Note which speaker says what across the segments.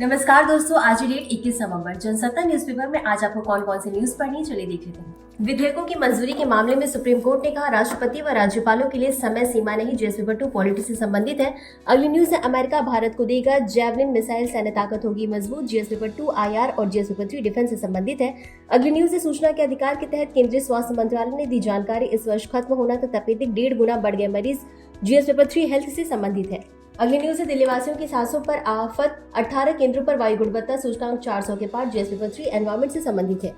Speaker 1: नमस्कार दोस्तों, आज ही डेट 21 नवंबर। जनसत्ता न्यूज़पेपर में आज आपको कौन कौन सी न्यूज पढ़नी है, चलिए देख लेते हैं। विधेयकों की मंजूरी के मामले में सुप्रीम कोर्ट ने कहा, राष्ट्रपति व राज्यपालों के लिए समय सीमा नहीं, जीएस पेपर 2 पॉलिटी से संबंधित है। अगली न्यूज है, अमेरिका भारत को देगा जैवलिन मिसाइल, सैन्य ताकत होगी मजबूत। जीएस पेपर 2 आईआर और जीएस पेपर 3 डिफेंस से संबंधित है। अगली न्यूज है, सूचना के अधिकार के तहत केंद्रीय स्वास्थ्य मंत्रालय ने दी जानकारी, इस वर्ष खत्म होना था तपेदिक 1.5 गुना बढ़ गए मरीज। जीएस पेपर 3 हेल्थ से संबंधित है। अगली न्यूज है, दिल्ली वासियों की सांसों पर आफत, 18 केंद्रों पर वायु गुणवत्ता सूचकांक 400 के पार। जीएस पेपर 3 एनवायरमेंट से संबंधित है।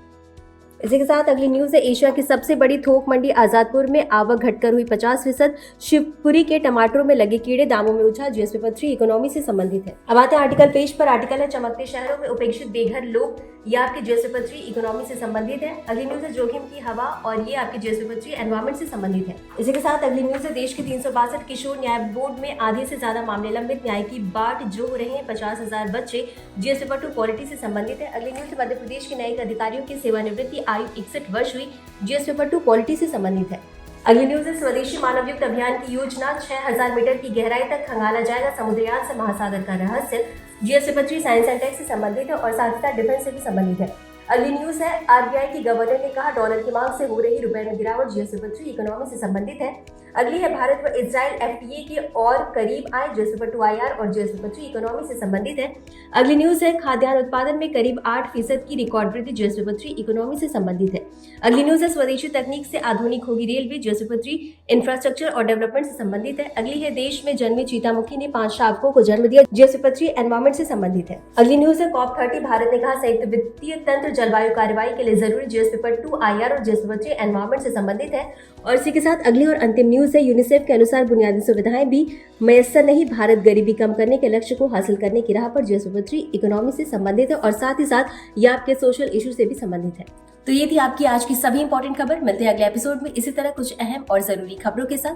Speaker 1: इसी के साथ अगली न्यूज है, एशिया की सबसे बड़ी थोक मंडी आजादपुर में आवक घटकर हुई 50%। शिवपुरी के टमाटरों में लगे कीड़े, दामों में उछाल। जीएस पेपर 3 इकोनॉमी से संबंधित है। अब आते हैं आर्टिकल पेज पर। आर्टिकल है, चमकते शहरों में उपेक्षित बेघर लोग। ये आपके जीएस पेपर 3 इकोनॉमी से संबंधित है। अगली न्यूज है, जोखिम की हवा, और ये आपके जीएस पेपर 3 एनवायरमेंट से संबंधित है। इसी के साथ अगली न्यूज है, देश के 362 किशोर न्याय बोर्ड में आधे से ज्यादा मामले लंबित, न्याय की बाट जो हो रहे हैं 50,000 बच्चे। जीएस पेपर 2 पॉलिटी से संबंधित है। अगली न्यूज, मध्य प्रदेश के न्यायिक अधिकारियों की सेवानिवृत्ति आयु 61 वर्ष हुई। जीएस पेपर 2 पॉलिटी से संबंधित है। अगली न्यूज है, स्वदेशी मानव युक्त अभियान की योजना, 6000 मीटर की गहराई तक खंगाला जाएगा समुद्रयान से महासागर का रहस्य। GS paper 3 science and tech से संबंधित है और साथ ही साथ डिफेंस से भी संबंधित है। अगली न्यूज है, आरबीआई की गवर्नर ने कहा, डॉलर की मांग से हो रही रुपए में गिरावट। जीएस पेपर 3 इकोनॉमी से संबंधित है। अगली है, भारत व इजराइल एफटीए के और करीब आए। जीएस पेपर 2 आईआर और जीएस पेपर 3 इकोनॉमी से संबंधित है। अगली न्यूज है, खाद्यान्न उत्पादन में करीब 8% की रिकॉर्ड वृद्धि। जीएस पेपर 3 इकोनॉमी से संबंधित है। अगली न्यूज है, स्वदेशी तकनीक से आधुनिक होगी रेलवे। जीएस पेपर 3 इंफ्रास्ट्रक्चर और डेवलपमेंट से संबंधित है। अगली है, देश में जन्मी चीतामुखी ने 5 शावकों को जन्म दिया। जीएस पेपर 3 एनवायरमेंट से संबंधित है। अगली न्यूज है, COP30 भारत ने कहा, संयुक्त वित्तीय तंत्र जलवायु कार्रवाई के लिए जरूरी। जीएस पेपर 2 आईआर और जीएस पेपर 3 एनवायरमेंट से संबंधित है। और इसी के साथ अगली और अंतिम न्यूज है, यूनिसेफ के अनुसार बुनियादी सुविधाएं भी मैसर नहीं, भारत गरीबी कम करने के लक्ष्य को हासिल करने की राह पर। जीएस पेपर 3 इकोनॉमी से संबंधित है और साथ ही साथ ये आपके सोशल इशू से भी संबंधित है। तो ये थी आपकी आज की सभी इंपॉर्टेंट खबर। मिलते हैं अगले एपिसोड में इसी तरह कुछ अहम और जरूरी खबरों के साथ।